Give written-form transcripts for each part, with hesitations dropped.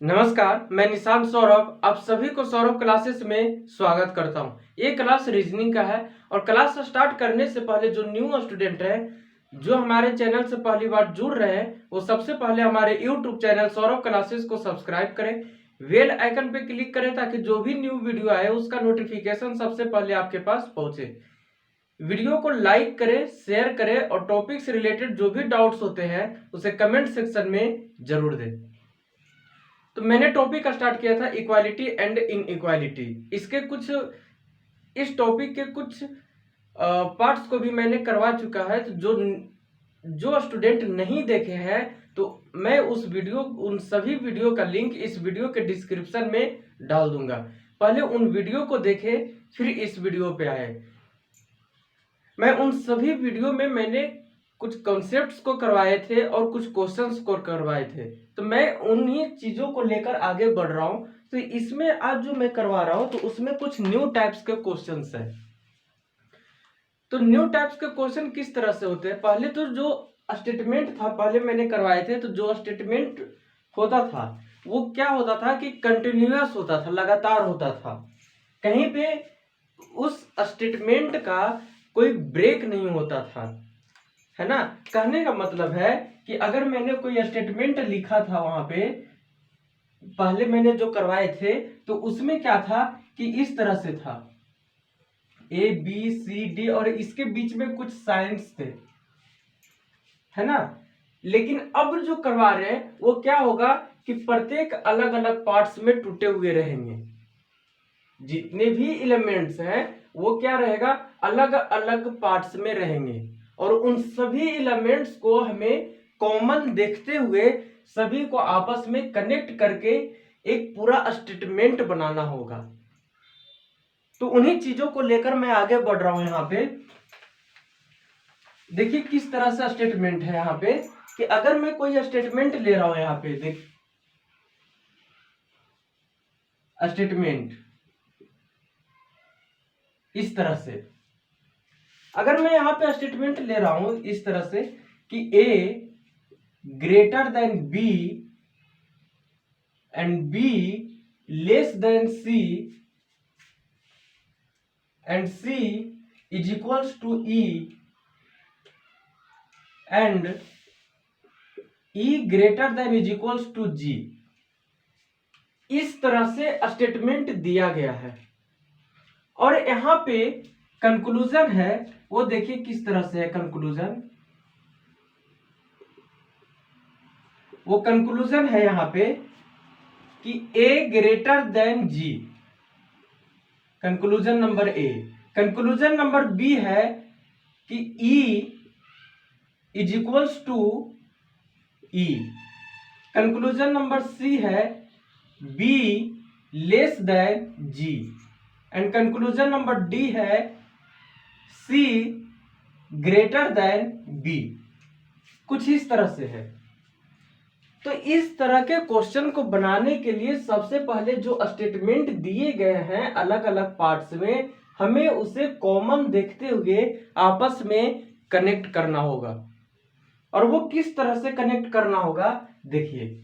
नमस्कार, मैं निशांत सौरभ आप सभी को सौरभ क्लासेस में स्वागत करता हूं। ये क्लास रीजनिंग का है और क्लास स्टार्ट करने से पहले जो न्यू स्टूडेंट है जो हमारे चैनल से पहली बार जुड़ रहे हैं वो सबसे पहले हमारे यूट्यूब चैनल सौरभ क्लासेस को सब्सक्राइब करें, बेल आइकन पे क्लिक करें ताकि जो भी न्यू वीडियो आए उसका नोटिफिकेशन सबसे पहले आपके पास पहुंचे। वीडियो को लाइक करें, शेयर करें और टॉपिक से रिलेटेड जो भी डाउट्स होते हैं उसे कमेंट सेक्शन में जरूर दें। तो मैंने टॉपिक स्टार्ट किया था इक्वालिटी एंड इनइक्वालिटी। इसके कुछ इस टॉपिक के कुछ पार्ट्स को भी मैंने करवा चुका है। तो जो स्टूडेंट नहीं देखे हैं तो मैं उन सभी वीडियो का लिंक इस वीडियो के डिस्क्रिप्शन में डाल दूंगा। पहले उन वीडियो को देखें फिर इस वीडियो पे आए। मैं उन सभी वीडियो में मैंने कुछ कॉन्सेप्ट्स को करवाए थे और कुछ क्वेश्चंस को करवाए थे, तो मैं उन्हीं चीजों को लेकर आगे बढ़ रहा हूं। तो इसमें आज जो मैं करवा रहा हूं तो उसमें कुछ न्यू टाइप्स के क्वेश्चंस हैं। तो न्यू टाइप्स के क्वेश्चन किस तरह से होते हैं, पहले तो जो स्टेटमेंट था पहले मैंने करवाए थे। तो जो स्टेटमेंट होता था वो क्या होता था कि कंटिन्यूअस होता था, लगातार होता था। कहीं पे उस स्टेटमेंट का कोई ब्रेक नहीं होता था, है ना। कहने का मतलब है कि अगर मैंने कोई स्टेटमेंट लिखा था वहां पे पहले मैंने जो करवाए थे तो उसमें क्या था कि इस तरह से था ए बी सी डी और इसके बीच में कुछ साइंस थे, है ना। लेकिन अब जो करवा रहे हैं वो क्या होगा कि प्रत्येक अलग अलग पार्ट्स में टूटे हुए रहेंगे। जितने भी एलिमेंट्स हैं वो क्या रहेगा, अलग अलग पार्ट्स में रहेंगे और उन सभी एलिमेंट्स को हमें कॉमन देखते हुए सभी को आपस में कनेक्ट करके एक पूरा स्टेटमेंट बनाना होगा। तो उन्हीं चीजों को लेकर मैं आगे बढ़ रहा हूं। यहां पे देखिए किस तरह से स्टेटमेंट है यहां पे कि अगर मैं कोई स्टेटमेंट ले रहा हूं, यहां पे देख स्टेटमेंट इस तरह से, अगर मैं यहां पे स्टेटमेंट ले रहा हूं इस तरह से कि A greater than B and B less than C and C is equals to E and E greater than is equals to G, इस तरह से स्टेटमेंट दिया गया है। और यहां पे कंक्लूजन है वो देखिए किस तरह से है कंक्लूजन। वो कंक्लूजन है यहां पे कि A greater than G, conclusion number A. Conclusion number B है कि E is equals to E. Conclusion number C है B less than G and conclusion number D है सी ग्रेटर देन बी। कुछ इस तरह से है। तो इस तरह के क्वेश्चन को बनाने के लिए सबसे पहले जो स्टेटमेंट दिए गए हैं अलग अलग पार्ट्स में हमें उसे कॉमन देखते हुए आपस में कनेक्ट करना होगा। और वो किस तरह से कनेक्ट करना होगा देखिए,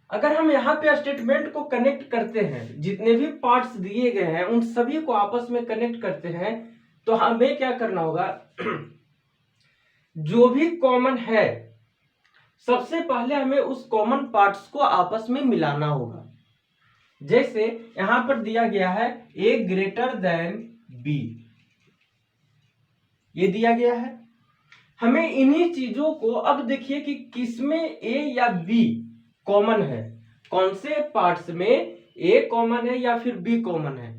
अगर हम यहाँ पे स्टेटमेंट को कनेक्ट करते हैं, जितने भी पार्ट्स दिए गए हैं उन सभी को आपस में कनेक्ट करते हैं, तो हमें क्या करना होगा जो भी कॉमन है सबसे पहले हमें उस कॉमन पार्ट्स को आपस में मिलाना होगा। जैसे यहां पर दिया गया है ए ग्रेटर देन बी, ये दिया गया है। हमें इन्हीं चीजों को अब देखिए कि किसमें ए या बी कॉमन है, कौन से पार्ट्स में ए कॉमन है या फिर बी कॉमन है।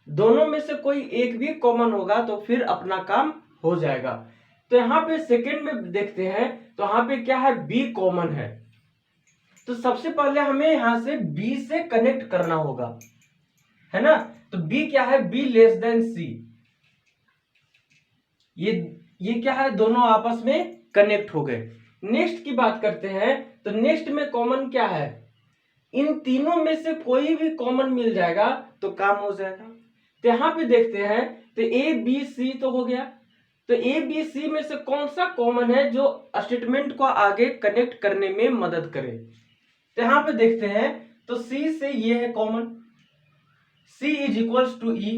दोनों में से कोई एक भी कॉमन होगा तो फिर अपना काम हो जाएगा। तो यहां पे सेकंड में देखते हैं तो यहां पे क्या है, बी कॉमन है। तो सबसे पहले हमें यहां से बी से कनेक्ट करना होगा, है ना। तो बी क्या है, बी लेस देन सी। ये क्या है, दोनों आपस में कनेक्ट हो गए। नेक्स्ट की बात करते हैं तो नेक्स्ट में कॉमन क्या है, इन तीनों में से कोई भी कॉमन मिल जाएगा तो काम हो जाएगा। तो यहां पे देखते हैं तो ए बी सी तो हो गया। तो ए बी सी में से कौन सा कॉमन है जो स्टेटमेंट को आगे कनेक्ट करने में मदद करे। तो यहाँ पे देखते हैं तो C से ये है common, C is equals to E,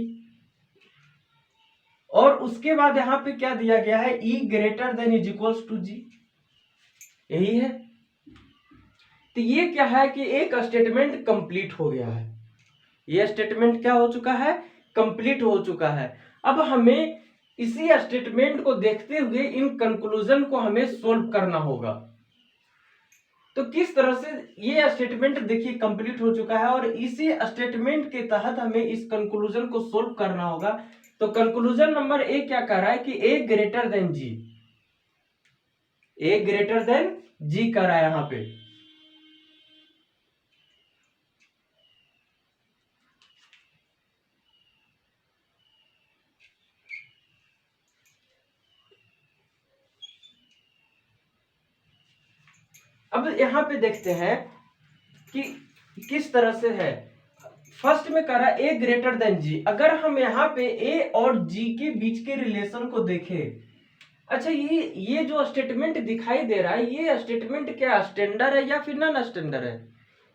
और उसके बाद यहाँ पे क्या दिया गया है, E greater than is equals to G, यही है। तो ये क्या है कि एक स्टेटमेंट कंप्लीट हो गया है, ये स्टेटमेंट क्या हो चुका है, कंप्लीट हो चुका है। अब हमें इसी स्टेटमेंट को देखते हुए इन कंक्लूजन को हमें सोल्व करना होगा। तो किस तरह से ये स्टेटमेंट देखिए कंप्लीट हो चुका है और इसी स्टेटमेंट के तहत हमें इस कंक्लूजन को सोल्व करना होगा। तो कंक्लूजन नंबर ए क्या कह रहा है कि A greater than ji, A greater than जी कर रहा है यहां पे। अब यहां पे देखते हैं कि किस तरह से है। फर्स्ट में कह रहा है ए ग्रेटर देन जी। अगर हम यहाँ पे ए और जी के बीच के रिलेशन को देखें, अच्छा ये जो स्टेटमेंट दिखाई दे रहा है, ये स्टेटमेंट क्या स्टैंडर्ड है या फिर नॉन स्टैंडर्ड है?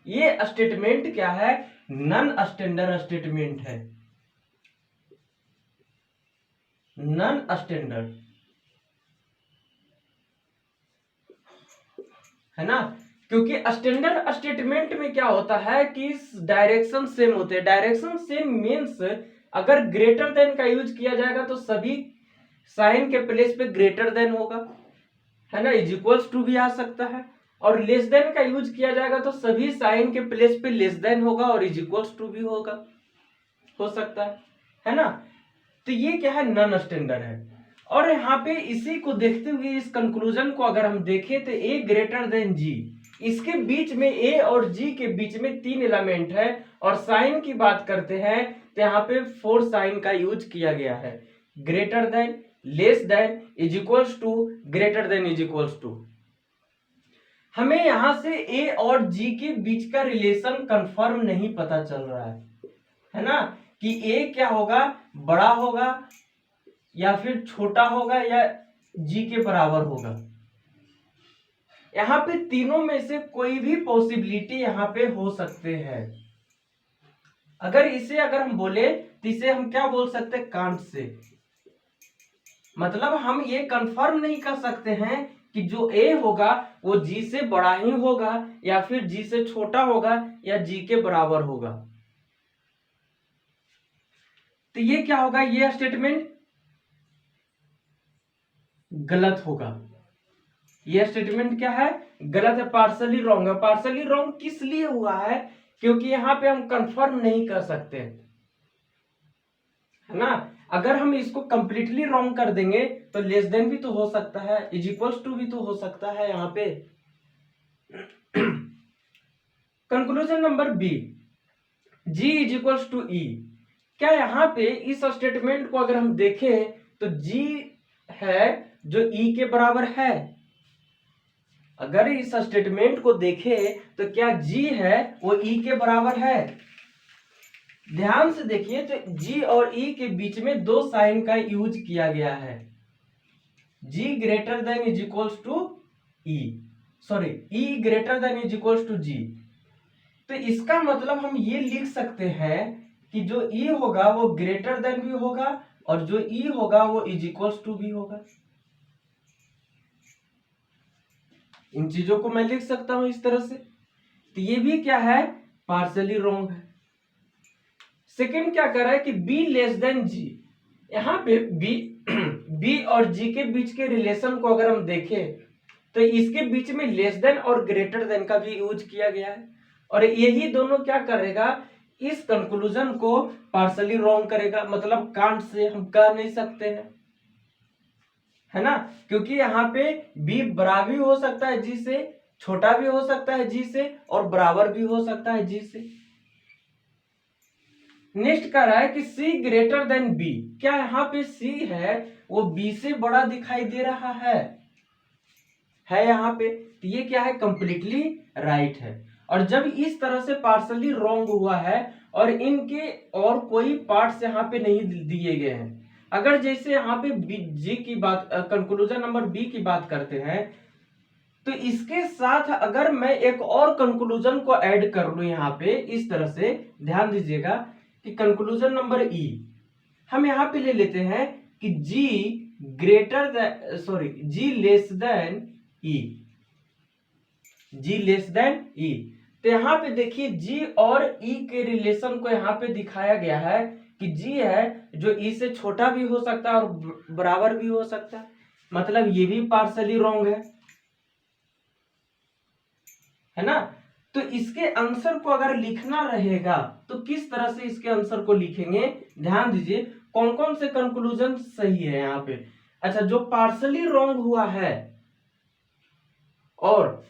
ये स्टेटमेंट क्या है, नॉन स्टैंडर्ड स्टेटमेंट है, नॉन स्टैंडर्ड है ना। क्योंकि स्टैंडर्ड स्टेटमेंट में क्या होता है कि डायरेक्शन सेम होते हैं। डायरेक्शन सेम मीन्स अगर ग्रेटर देन का यूज किया जाएगा तो सभी साइन के प्लेस पे ग्रेटर देन होगा, है ना, इज इक्वल्स टू भी आ सकता है। और लेस देन का यूज किया जाएगा तो सभी साइन के प्लेस पे लेस देन होगा और इज इक्वल्स टू भी होगा, हो सकता है ना। तो ये क्या है, नॉन स्टैंडर्ड है। और यहाँ पे इसी को देखते हुए इस कंक्लूजन को अगर हम देखें तो ए ग्रेटर देन जी, इसके बीच में ए और जी के बीच में 3 एलिमेंट है और साइन की बात करते हैं तो यहाँ पे 4 साइन का यूज किया गया है, greater than, less than, is equals to, greater than is equals to. हमें यहां से ए और जी के बीच का रिलेशन कंफर्म नहीं पता चल रहा है ना, कि ए क्या होगा, बड़ा होगा या फिर छोटा होगा या जी के बराबर होगा। यहाँ पे तीनों में से कोई भी पॉसिबिलिटी यहाँ पे हो सकते हैं। अगर हम बोले तो इसे हम क्या बोल सकते हैं, कांट से। मतलब हम ये कंफर्म नहीं कर सकते हैं कि जो ए होगा वो जी से बड़ा ही होगा या फिर जी से छोटा होगा या जी के बराबर होगा। तो ये क्या होगा, ये स्टेटमेंट गलत होगा। ये स्टेटमेंट क्या है, गलत है, पार्शली रॉन्ग है। पार्शली रॉन्ग किस लिए हुआ है, क्योंकि यहां पे हम कंफर्म नहीं कर सकते, है ना। अगर हम इसको कंप्लीटली रॉन्ग कर देंगे तो लेस देन भी तो हो सकता है, इज इक्वल्स टू भी तो हो सकता है यहाँ पे। Conclusion number B, G is equals to E. क्या यहाँ पे इस स्टेटमेंट को अगर हम देखें तो जी है जो ई के बराबर है। अगर इस स्टेटमेंट को देखें तो क्या जी है वो ई के बराबर है। ध्यान से देखिए तो जी और ई के बीच में 2 साइन का यूज किया गया है, G greater than is equals to E, sorry E greater than is equals to G. तो इसका मतलब हम ये लिख सकते हैं कि जो ई होगा वो ग्रेटर देन भी होगा और जो ई होगा वो इज इक्वल्स टू भी होगा। इन चीजों को मैं लिख सकता हूं इस तरह से। तो ये भी क्या है, पार्शियली रॉन्ग है। सेकंड क्या कर रहा है कि बी लेस देन जी। यहाँ पे बी और जी के बीच के रिलेशन को अगर हम देखें तो इसके बीच में लेस देन और ग्रेटर देन का भी यूज किया गया है और यही दोनों क्या करेगा, इस कंक्लूजन को पार्शियली रॉन्ग करेगा। मतलब कांट से हम कह नहीं सकते हैं, है ना, क्योंकि यहाँ पे बी बड़ा भी हो सकता है जी से, छोटा भी हो सकता है जी से और बराबर भी हो सकता है जी से। नेक्स्ट कह रहा है कि C ग्रेटर देन B। क्या यहाँ पे C है वो B से बड़ा दिखाई दे रहा है यहाँ पे, तो ये क्या है, कंप्लीटली राइट है। और जब इस तरह से पार्शियली रॉन्ग हुआ है और इनके और कोई पार्ट्स यहाँ पे नहीं दिए गए हैं। अगर जैसे यहाँ पे जी की बात, कंक्लूजन नंबर बी की बात करते हैं तो इसके साथ अगर मैं एक और कंक्लूजन को ऐड कर लूं यहाँ पे इस तरह से, ध्यान दीजिएगा कि कंक्लूजन नंबर ई हम यहाँ पे ले लेते हैं कि जी ग्रेटर देन, सॉरी, जी लेस देन ई, जी लेस देन ई। तो यहाँ पे देखिए जी और ई के रिलेशन को यहाँ पे दिखाया गया है कि जी है जो ई से छोटा भी हो सकता है और बराबर भी हो सकता है, मतलब ये भी पार्शली रॉन्ग है ना। तो इसके आंसर को अगर लिखना रहेगा तो किस तरह से इसके आंसर को लिखेंगे, ध्यान दीजिए कौन कौन से कंक्लूजन सही है यहाँ पे। अच्छा, जो पार्शली रॉन्ग हुआ है और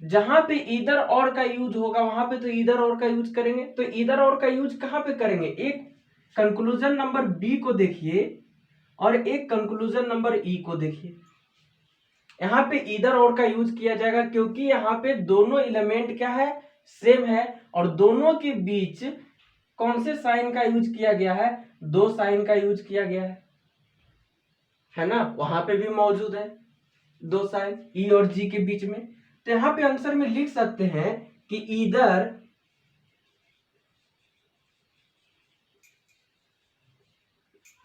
जहां पे इधर और का यूज होगा वहां पे तो इधर और का यूज करेंगे। तो इधर और का यूज कहां पे करेंगे, एक कंक्लूजन नंबर बी को देखिए और एक कंक्लूजन नंबर ई को देखिए। यहाँ पे इधर और का यूज किया जाएगा क्योंकि यहाँ पे दोनों एलिमेंट क्या है, सेम है, और दोनों के बीच कौन से साइन का यूज किया गया है, दो साइन का यूज किया गया है ना। वहां पे भी मौजूद है दो साइन ई और जी के बीच में। तो यहाँ पे आंसर में लिख सकते हैं कि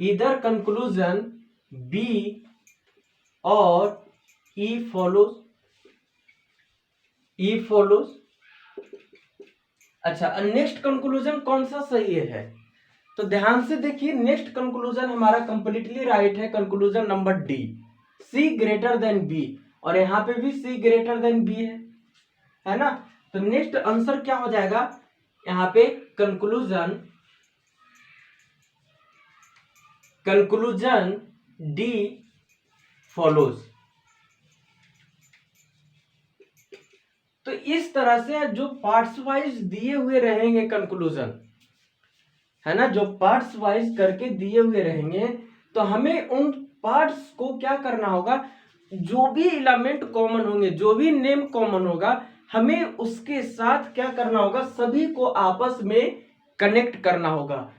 इधर कंक्लूजन बी और ई फॉलोज, ई फॉलोज। अच्छा, नेक्स्ट कंक्लूजन कौन सा सही है, तो ध्यान से देखिए नेक्स्ट कंक्लूजन हमारा कंप्लीटली राइट है, कंक्लूजन नंबर डी, सी ग्रेटर देन बी, और यहाँ पे भी सी ग्रेटर देन बी है ना। तो नेक्स्ट आंसर क्या हो जाएगा यहाँ पे, कंक्लूजन डी फॉलोज। तो इस तरह से जो पार्ट्स वाइज दिए हुए रहेंगे कंक्लूजन है ना, जो पार्ट्स वाइज करके दिए हुए रहेंगे, तो हमें उन पार्ट्स को क्या करना होगा, जो भी एलिमेंट कॉमन होंगे, जो भी नेम कॉमन होगा, हमें उसके साथ क्या करना होगा, सभी को आपस में कनेक्ट करना होगा।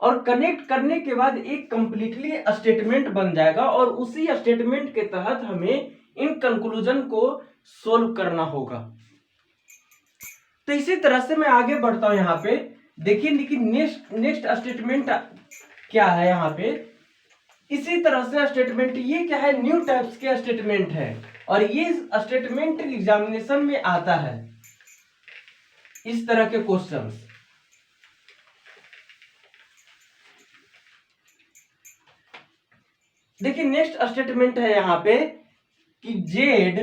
और कनेक्ट करने के बाद एक कंप्लीटली स्टेटमेंट बन जाएगा और उसी स्टेटमेंट के तहत हमें इन कंक्लूजन को सोल्व करना होगा। तो इसी तरह से मैं आगे बढ़ता हूं यहाँ पे, देखिए लेकिन नेक्स्ट स्टेटमेंट क्या है यहाँ पे। इसी तरह से स्टेटमेंट ये क्या है, न्यू टाइप्स के स्टेटमेंट है, और ये स्टेटमेंट एग्जामिनेशन में आता है इस तरह के क्वेश्चंस। देखिए नेक्स्ट स्टेटमेंट है यहाँ पे कि Z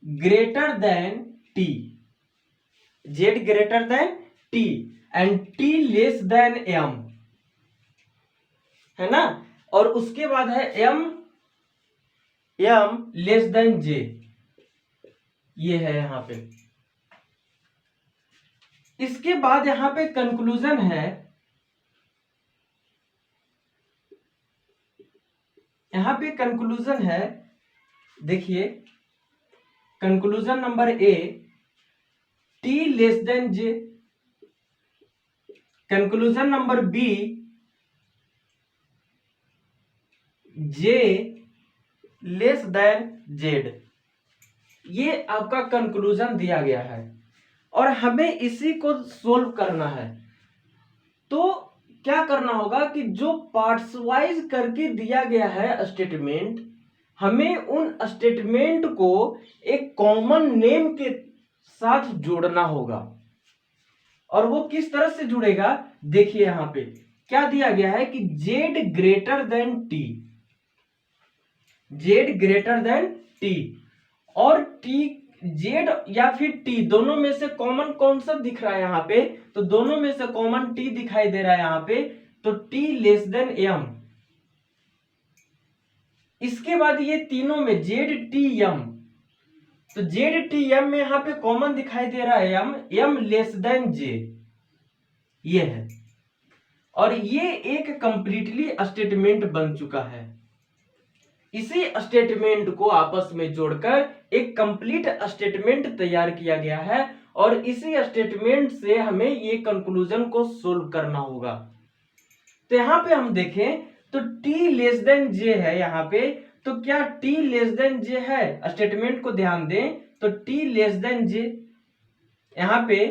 greater than T, Z greater than T and T less than M, है ना। और उसके बाद है एम लेस देन जे, ये है यहाँ पे। इसके बाद यहाँ पे कंक्लूजन है, यहाँ पे कंक्लूजन है, देखिए conclusion number A T less than J, conclusion number B J less than Z. ये आपका कंक्लूजन दिया गया है और हमें इसी को सोल्व करना है। तो क्या करना होगा कि जो पार्ट्स वाइज करके दिया गया है स्टेटमेंट, हमें उन स्टेटमेंट को एक कॉमन नेम के साथ जोड़ना होगा। और वो किस तरह से जुड़ेगा, देखिए यहां पे क्या दिया गया है कि Z greater than T, Z greater than T, और टी, जेड या फिर टी दोनों में से कॉमन कौन सा दिख रहा है यहाँ पे, तो दोनों में से कॉमन टी दिखाई दे रहा है यहाँ पे, तो टी लेस देन एम। इसके बाद ये तीनों में जेड टी एम, तो जेड टी एम में यहाँ पे कॉमन दिखाई दे रहा है एम लेस देन जे, ये है। और ये एक कंप्लीटली स्टेटमेंट बन चुका है। इसी स्टेटमेंट को आपस में जोड़कर एक कंप्लीट स्टेटमेंट तैयार किया गया है और इसी स्टेटमेंट से हमें ये कंक्लूजन को सोल्व करना होगा। तो यहां पे हम देखें तो टी लेस देन जे है यहाँ पे, तो क्या टी लेस देन जे है? स्टेटमेंट को ध्यान दें तो टी लेस देन जे, यहाँ पे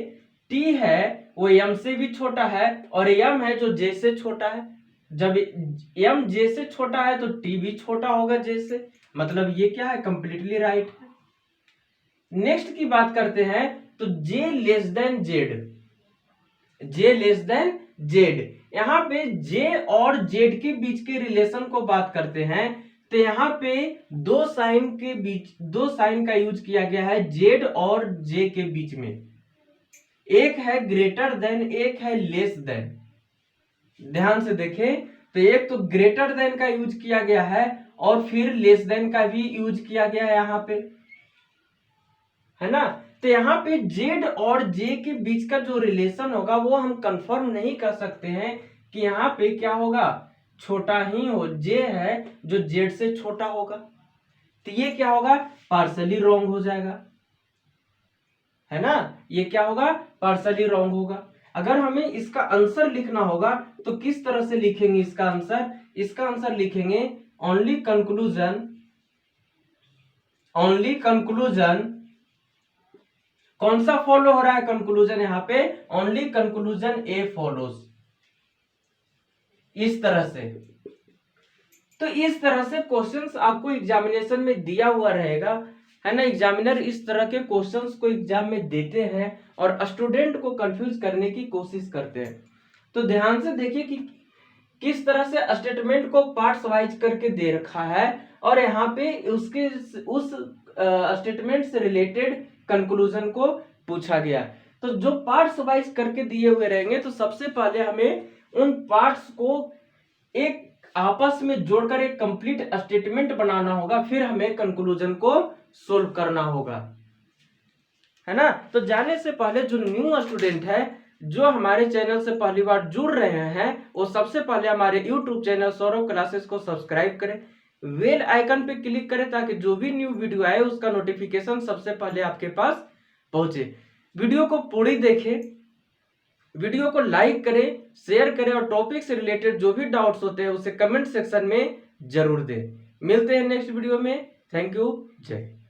टी है वो एम से भी छोटा है और एम है जो जे से छोटा है। जब एम जे से छोटा है तो टी भी छोटा होगा जे से, मतलब ये क्या है? कंप्लीटली राइट है। नेक्स्ट की बात करते हैं तो जे लेस देन जेड, जे लेस देन जेड, यहाँ पे जे और जेड के बीच के रिलेशन को बात करते हैं तो यहाँ पे दो साइन का यूज किया गया है जेड और जे के बीच में। एक है ग्रेटर देन, एक है लेस देन। ध्यान से देखें तो एक तो ग्रेटर देन का यूज किया गया है और फिर लेस देन का भी यूज किया गया है यहाँ पे, है ना। तो यहाँ पे जेड और जे के बीच का जो रिलेशन होगा वो हम कंफर्म नहीं कर सकते हैं कि यहाँ पे क्या होगा, छोटा ही हो, जे है जो जेड से छोटा होगा, तो ये क्या होगा? पार्सली रॉन्ग हो जाएगा, है ना। ये क्या होगा? पार्सली रॉन्ग होगा। अगर हमें इसका आंसर लिखना होगा तो किस तरह से लिखेंगे इसका आंसर? इसका आंसर लिखेंगे ओनली कंक्लूजन, ओनली कंक्लूजन। कौन सा फॉलो हो रहा है कंक्लूजन? यहाँ पे ओनली कंक्लूजन ए फॉलोज, इस तरह से। तो इस तरह से क्वेश्चंस आपको एग्जामिनेशन में दिया हुआ रहेगा, है ना। एग्जामिनर इस तरह के क्वेश्चंस को एग्जाम में देते हैं और स्टूडेंट को कंफ्यूज करने की कोशिश करते हैं। तो ध्यान से देखिए कि किस तरह से स्टेटमेंट को पार्ट्स वाइज करके दे रखा है और यहाँ पे उसके उस स्टेटमेंट से रिलेटेड कंक्लूजन को पूछा गया। तो जो पार्ट्स वाइज करके दिए हुए रहेंगे तो सबसे पहले हमें उन पार्ट्स को एक आपस में जोड़कर एक कंप्लीट स्टेटमेंट बनाना होगा, फिर हमें कंक्लूजन को सोल्व करना होगा, है ना। तो जाने से पहले जो न्यू स्टूडेंट है जो हमारे चैनल से पहली बार जुड़ रहे हैं वो सबसे पहले हमारे यूट्यूब चैनल सौरभ क्लासेस को सब्सक्राइब करें, बेल आइकन पे क्लिक करें ताकि जो भी न्यू वीडियो आए उसका नोटिफिकेशन सबसे पहले आपके पास पहुंचे। वीडियो को पूरी देखें, वीडियो को लाइक करें, शेयर करें और टॉपिक से रिलेटेड जो भी डाउट्स होते हैं उसे कमेंट सेक्शन में जरूर दें। मिलते हैं नेक्स्ट वीडियो में। थैंक यू, जय।